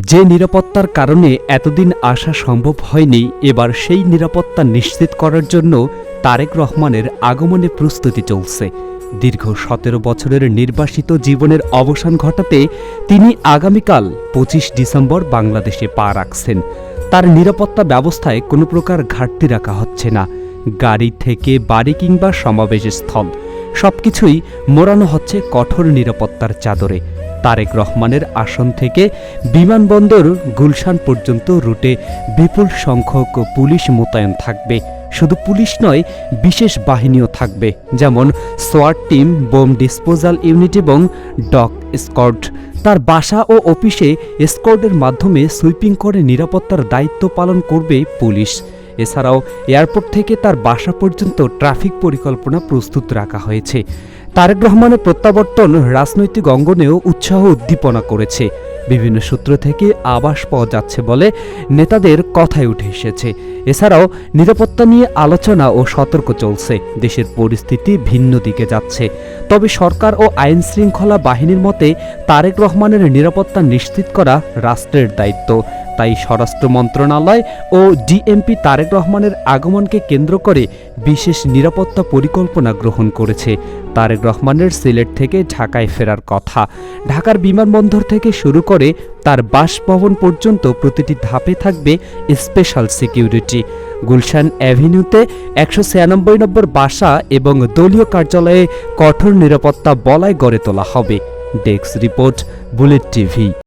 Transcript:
যে নিরাপত্তার কারণে এতদিন আসা সম্ভব হয়নি, এবার সেই নিরাপত্তা নিশ্চিত করার জন্য তারেক রহমানের আগমনে প্রস্তুতি চলছে। দীর্ঘ ১৭ বছরের নির্বাসিত জীবনের অবসান ঘটাতে তিনি আগামীকাল ২৫ ডিসেম্বর বাংলাদেশে পা রাখছেন। তার নিরাপত্তা ব্যবস্থায় কোনো প্রকার ঘাটতি রাখা হচ্ছে না। গাড়ি থেকে বাড়ি কিংবা সমাবেশ স্থল সবকিছুই মোড়ানো হচ্ছে কঠোর নিরাপত্তার চাদরে। তারেক রহমানের আসন থেকে বিমানবন্দর গুলশান পর্যন্ত রুটে বিপুল সংখ্যক পুলিশ মোতায়েন থাকবে। শুধু পুলিশ নয়, বিশেষ বাহিনীও থাকবে, যেমন সোয়াট টিম, বোম ডিসপোজাল ইউনিট এবং ডগ স্কোয়াড। তার বাসা ও অফিসে স্কোয়াডের মাধ্যমে সুইপিং করে নিরাপত্তার দায়িত্ব পালন করবে পুলিশ। এছাড়াও এয়ারপোর্ট থেকে তার বাসা পর্যন্ত ট্রাফিক পরিকল্পনা প্রস্তুত রাখা হয়েছে। তারেক রহমানের প্রত্যাবর্তন রাজনৈতিক অঙ্গনেও উৎসাহ উদ্দীপনা করেছে। বিভিন্ন সূত্র থেকে আভাস পাওয়া যাচ্ছে বলে নেতাদের কথায় উঠে এসেছে। এছাড়াও নিরাপত্তা নিয়ে আলোচনা ও সতর্ক চলছে। দেশের পরিস্থিতি ভিন্ন দিকে যাচ্ছে। তবে সরকার ও আইন শৃঙ্খলা বাহিনীর মতে তারেক রহমানের নিরাপত্তা নিশ্চিত করা রাষ্ট্রের দায়িত্ব। তাই স্বরাষ্ট্র মন্ত্রণালয় ও ডিএমপি তারেক রহমানের আগমনকে কেন্দ্র করে বিশেষ নিরাপত্তা পরিকল্পনা গ্রহণ করেছে। তারেক রহমানের সিলেট থেকে ঢাকায় ফেরার কথা। ঢাকার বিমানবন্দর থেকে শুরু করে তার বাসভবন পর্যন্ত প্রতিটি ধাপে থাকবে স্পেশাল সিকিউরিটি। গুলশান অ্যাভিনিউতে ১৯৬ নম্বর বাসা এবং দলীয় কার্যালয়ে কঠোর নিরাপত্তা বলয় গড়ে তোলা হবে। Desk report, bullet TV.